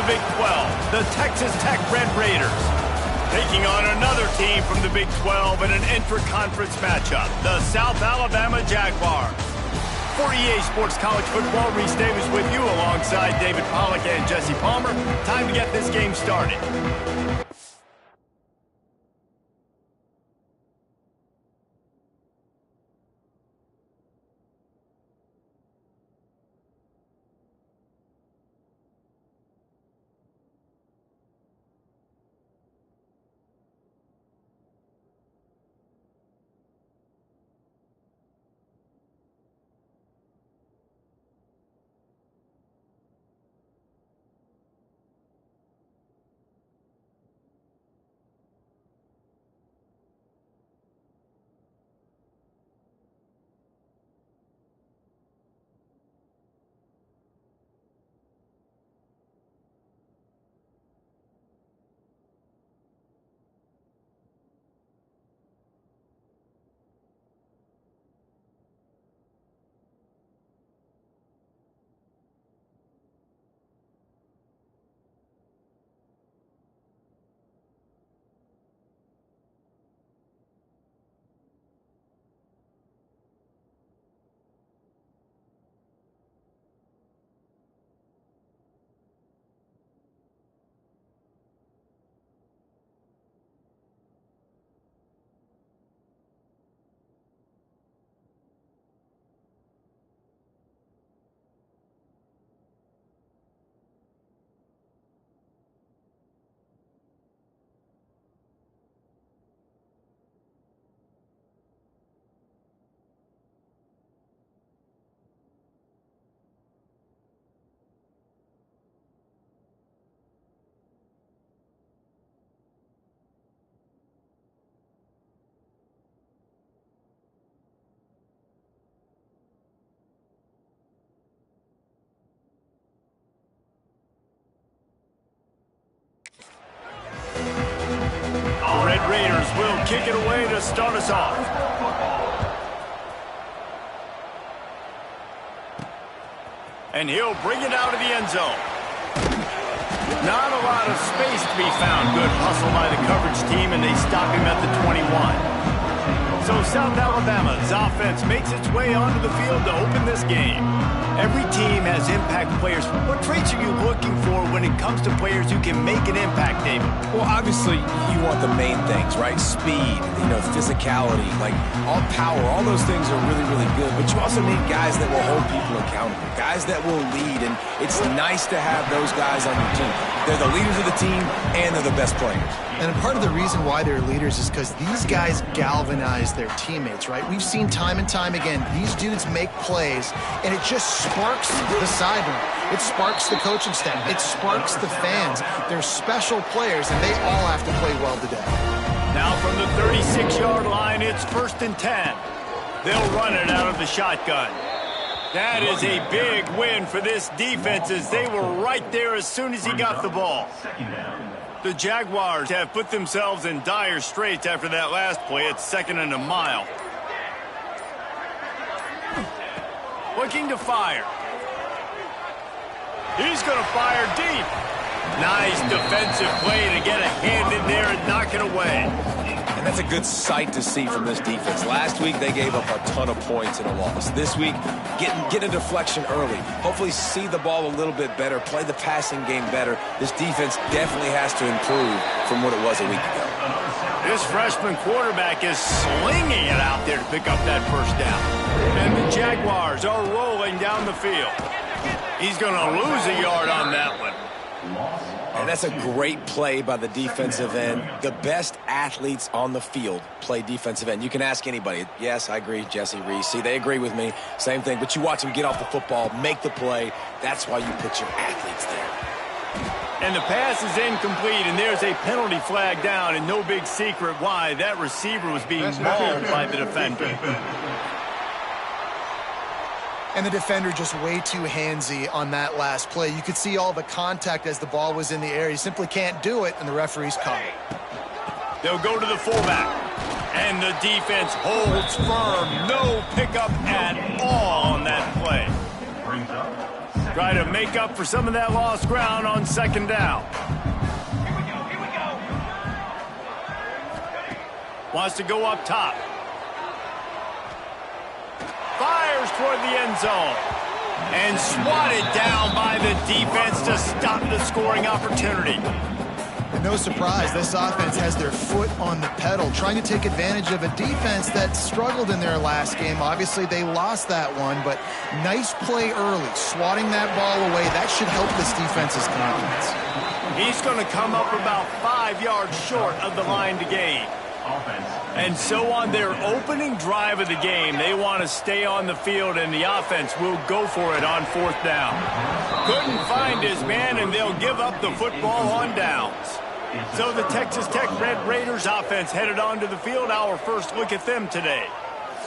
Big 12, the Texas Tech Red Raiders. Taking on another team from the Big 12 in an intra-conference matchup, the South Alabama Jaguars. For EA Sports College Football, Reese Davis with you alongside David Pollack and Jesse Palmer. Time to get this game started. Raiders will kick it away to start us off. And he'll bring it out of the end zone. Not a lot of space to be found. Good hustle by the coverage team, and they stop him at the 21. So South Alabama's offense makes its way onto the field to open this game. Every team has impact players. What traits are you looking for when it comes to players who can make an impact, David? Well, obviously, you want the main things, right? Speed, physicality, like all power. All those things are really, really good. But you also need guys that will hold people accountable, guys that will lead. And it's nice to have those guys on your team. They're the leaders of the team, and they're the best players. And part of the reason why they're leaders is because these guys galvanize their teammates, right? We've seen time and time again, these dudes make plays, and it just sparks the sideline. It sparks the coaching staff. It sparks the fans. They're special players, and they all have to play well today. Now from the 36-yard line, it's 1st and 10. They'll run it out of the shotgun. That is a big win for this defense, as they were right there as soon as he got the ball. The Jaguars have put themselves in dire straits after that last play. It's 2nd and a mile. Looking to fire. He's going to fire deep. Nice defensive play to get a hand in there and knock it away. And that's a good sight to see from this defense. Last week, they gave up a ton of points in a loss. This week, get a deflection early. Hopefully see the ball a little bit better, play the passing game better. This defense definitely has to improve from what it was a week ago. This freshman quarterback is slinging it out there to pick up that first down. And the Jaguars are rolling down the field. He's going to lose a yard on that one. And that's a great play by the defensive end. The best athletes on the field play defensive end. You can ask anybody. Yes, I agree, Jesse, Reese. See, they agree with me. Same thing. But you watch them get off the football, make the play. That's why you put your athletes there. And the pass is incomplete, and there's a penalty flag down, and no big secret why. That receiver was being mauled by the defender. And the defender just way too handsy on that last play. You could see all the contact as the ball was in the air. He simply can't do it, and the referee's caught it. They'll go to the fullback. And the defense holds firm. No pickup at all on that play. Try to make up for some of that lost ground on second down. Wants to go up top. Fires toward the end zone. And swatted down by the defense to stop the scoring opportunity. And no surprise, this offense has their foot on the pedal, trying to take advantage of a defense that struggled in their last game. Obviously, they lost that one, but nice play early, swatting that ball away. That should help this defense's confidence. He's going to come up about 5 yards short of the line to gain. And so on their opening drive of the game, they want to stay on the field, and the offense will go for it on fourth down. Couldn't find his man, and they'll give up the football on downs. So the Texas Tech Red Raiders offense headed onto the field. Our first look at them today.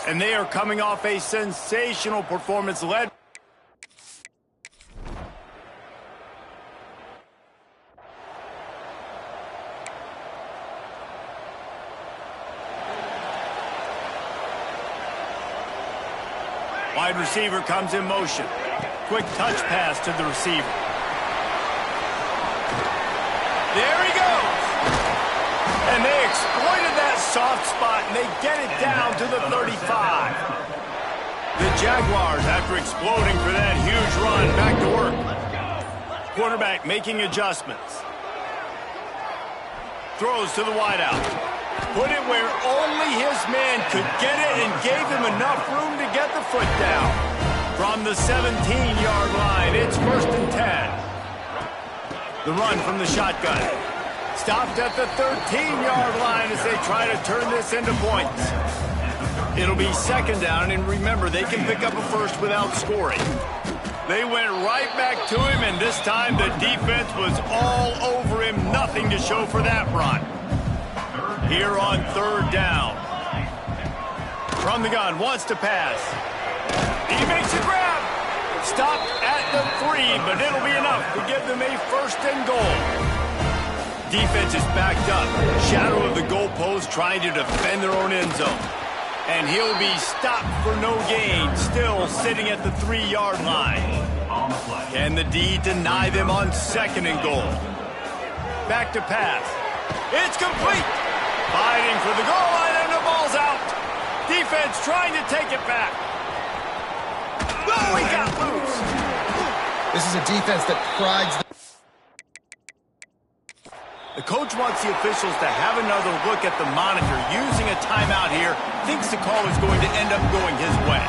And they are coming off a sensational performance led. Wide receiver comes in motion. Quick touch pass to the receiver. There he goes. And they exploited that soft spot, and they get it down to the 35. The Jaguars, after exploding for that huge run, back to work. Quarterback making adjustments. Throws to the wideout. Put it where only his man could get it and gave him enough room to get the foot down. From the 17-yard line, it's 1st and 10. The run from the shotgun. Stopped at the 13-yard line as they try to turn this into points. It'll be 2nd down, and remember, they can pick up a first without scoring. They went right back to him, and this time the defense was all over him. Nothing to show for that run. Here on 3rd down. From the gun, wants to pass. He makes a grab. Stopped at the 3, but it'll be enough to give them a 1st and goal. Defense is backed up. Shadow of the goalpost trying to defend their own end zone. And he'll be stopped for no gain, still sitting at the 3-yard line. Can the D deny them on 2nd and goal? Back to pass. It's complete. Fighting for the goal line, and the ball's out. Defense trying to take it back. Oh, he got loose. This is a defense that prides The coach wants the officials to have another look at the monitor. Using a timeout here, thinks the call is going to end up going his way.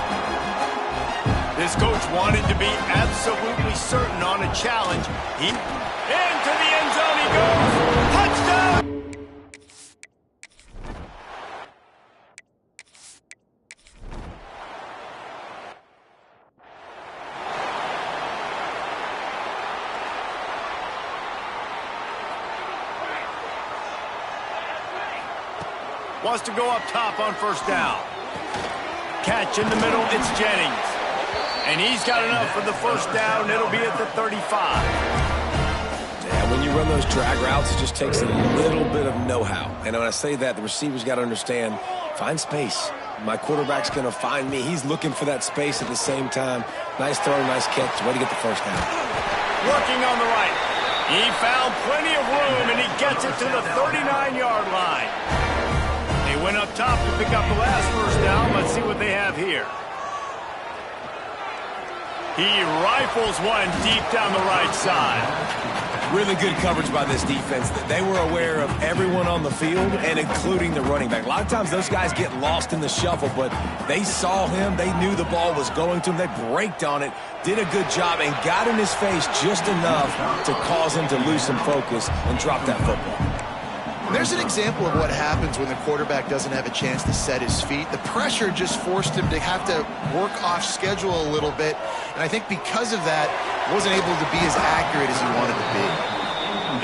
This coach wanted to be absolutely certain on a challenge. Into the end zone he goes. Touchdown! Wants to go up top on 1st down. Catch in the middle, it's Jennings. And he's got enough for the 1st down. It'll be at the 35. Yeah, when you run those drag routes, it just takes a little bit of know-how. And when I say that, the receiver's got to understand, find space. My quarterback's going to find me. He's looking for that space at the same time. Nice throw, nice catch. Way to get the 1st down. Working on the right. He found plenty of room, and he gets it to the 39-yard line. They went up top to pick up the last 1st down. Let's see what they have here. He rifles one deep down the right side. Really good coverage by this defense. They were aware of everyone on the field and including the running back. A lot of times those guys get lost in the shuffle, but they saw him. They knew the ball was going to him. They braked on it, did a good job, and got in his face just enough to cause him to lose some focus and drop that football. There's an example of what happens when the quarterback doesn't have a chance to set his feet. The pressure just forced him to have to work off schedule a little bit, and I think because of that, wasn't able to be as accurate as he wanted to be.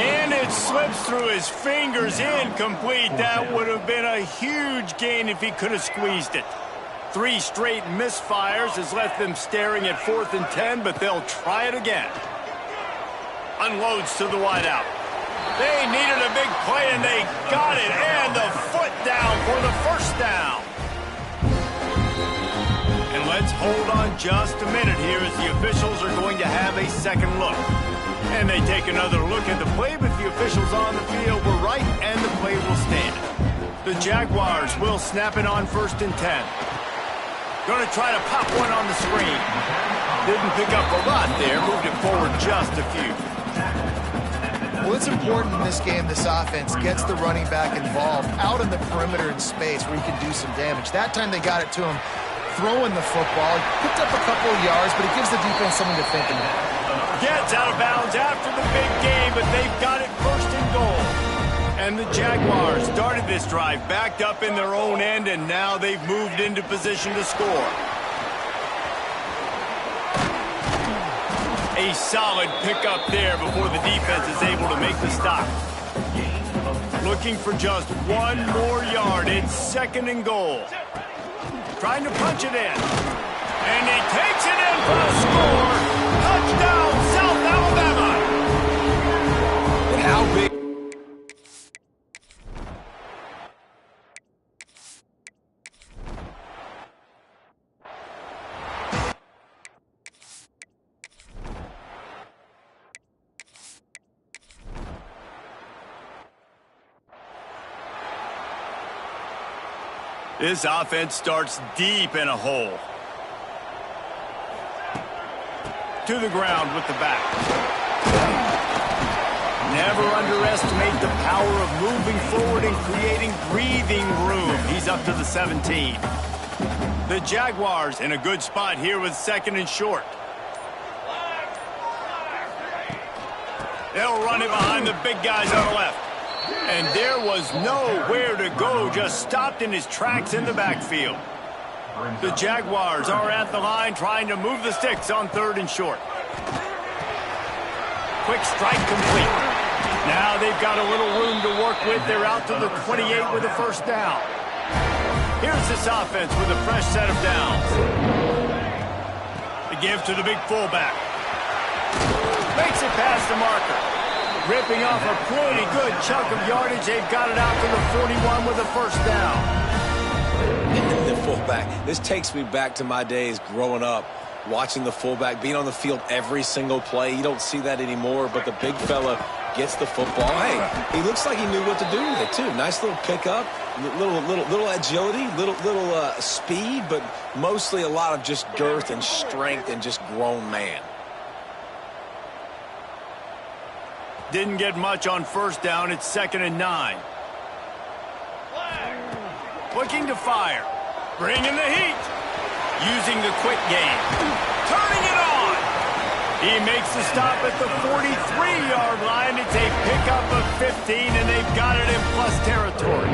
And it slips through his fingers, incomplete. That would have been a huge gain if he could have squeezed it. 3 straight misfires has left them staring at 4th and 10, but they'll try it again. Unloads to the wideout. They needed a big play, and they got it, and the foot down for the 1st down. And let's offense, hold on just a minute here as the officials are going to have a second look. And they take another look at the play, but the officials on the field were right, and the play will stand. The Jaguars will snap it on 1st and 10. Going to try to pop one on the screen. Didn't pick up a lot there, moved it forward just a few. Well, it's important in this game, this offense gets the running back involved out in the perimeter in space where he can do some damage. That time they got it to him throwing the football. Picked up a couple of yards, but it gives the defense something to think about. Gets out of bounds after the big game, but they've got it 1st and goal. And the Jaguars started this drive backed up in their own end, and now they've moved into position to score. A solid pickup there before the defense is able to make the stop. Looking for just one more yard. It's 2nd and goal. Trying to punch it in. And he takes it in for a score. Touchdown, South Alabama. And how big? This offense starts deep in a hole. To the ground with the back. Never underestimate the power of moving forward and creating breathing room. He's up to the 17. The Jaguars in a good spot here with 2nd and short. They'll run it behind the big guys on the left. And there was nowhere to go, just stopped in his tracks in the backfield. The Jaguars are at the line trying to move the sticks on 3rd and short. Quick strike complete. Now they've got a little room to work with. They're out to the 28 with a 1st down. Here's this offense with a fresh set of downs. The give to the big fullback. Makes it past the marker. Ripping off a pretty good chunk of yardage. They've got it out to the 41 with a 1st down. The fullback. This takes me back to my days growing up, watching the fullback being on the field every single play. You don't see that anymore, but the big fella gets the football. Hey, he looks like he knew what to do with it, too. Nice little pickup, little agility, little speed, but mostly a lot of just girth and strength and just grown man. Didn't get much on 1st down. It's 2nd and 9. Looking to fire. Bringing the heat. Using the quick game. Turning it on. He makes the stop at the 43-yard line. It's a pickup of 15, and they've got it in plus territory.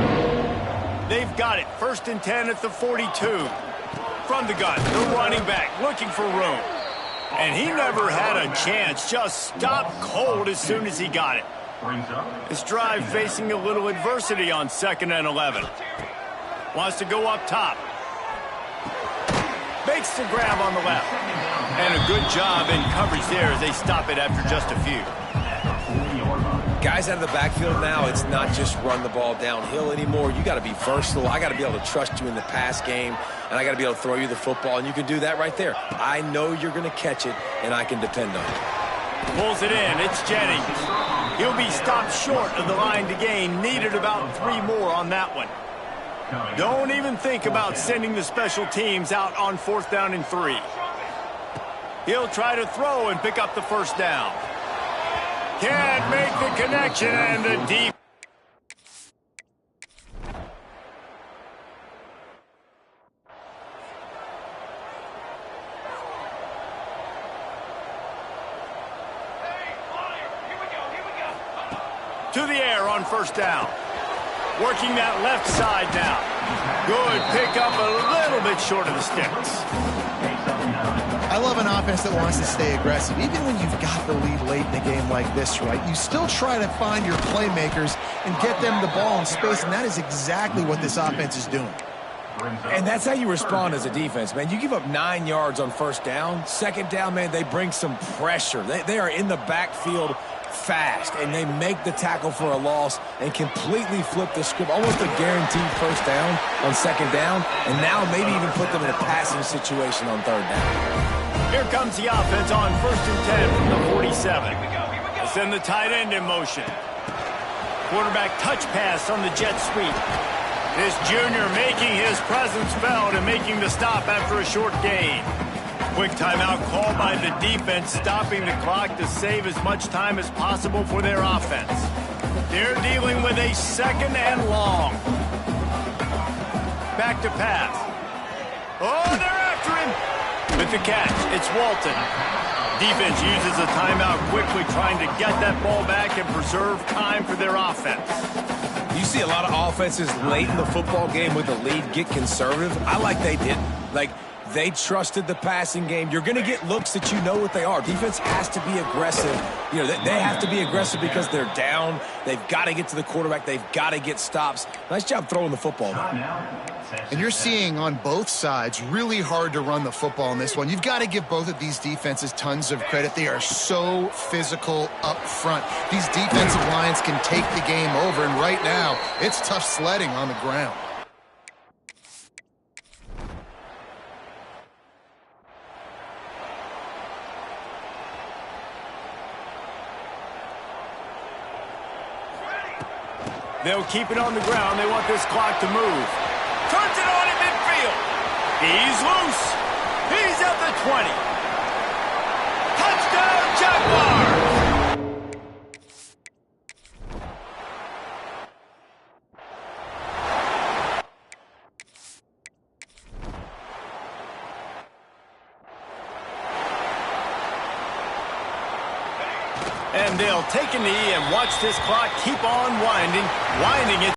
They've got it 1st and 10 at the 42. From the gun, the running back looking for room. And he never had a chance, just stopped cold as soon as he got it. This drive facing a little adversity on 2nd and 11. Wants to go up top. Makes the grab on the left. And a good job in coverage there as they stop it after just a few. Guys out of the backfield now, it's not just run the ball downhill anymore. You got to be versatile. I got to be able to trust you in the pass game, and I got to be able to throw you the football, and you can do that right there. I know you're going to catch it, and I can depend on it. Pulls it in. It's Jennings. He'll be stopped short of the line to gain. Needed about 3 more on that one. Don't even think about sending the special teams out on 4th down and 3. He'll try to throw and pick up the 1st down. Can't make the connection, and the deep. To the air on 1st down. Working that left side now. Good pickup, a little bit short of the sticks. I love an offense that wants to stay aggressive. Even when you've got the lead late in a game like this, right, you still try to find your playmakers and get them the ball in space, and that is exactly what this offense is doing. And that's how you respond as a defense, man. You give up 9 yards on 1st down. 2nd down, man, they bring some pressure. They are in the backfield fast, and they make the tackle for a loss and completely flip the script, almost a guaranteed first down on second down, and now maybe even put them in a passing situation on third down. Here comes the offense on 1st and 10 from the 47. They send the tight end in motion. Quarterback touch pass on the jet sweep. This junior making his presence felt and making the stop after a short gain. Quick timeout called by the defense, stopping the clock to save as much time as possible for their offense. They're dealing with a 2nd and long. Back to pass. Oh, they're after him. With the catch, it's Walton. Defense uses a timeout quickly, trying to get that ball back and preserve time for their offense. You see a lot of offenses late in the football game with the lead get conservative. I like they didn't. Like, they trusted the passing game. You're going to get looks that you know what they are. Defense has to be aggressive. You know, they have to be aggressive because they're down. They've got to get to the quarterback. They've got to get stops. Nice job throwing the football, though. And you're seeing on both sides really hard to run the football in this one. You've got to give both of these defenses tons of credit. They are so physical up front. These defensive lines can take the game over, and right now, it's tough sledding on the ground. They'll keep it on the ground. They want this clock to move. Turns it on in midfield. He's loose. He's at the 20. Touchdown, Jaguars! And they'll take a knee and watch this clock keep on winding it.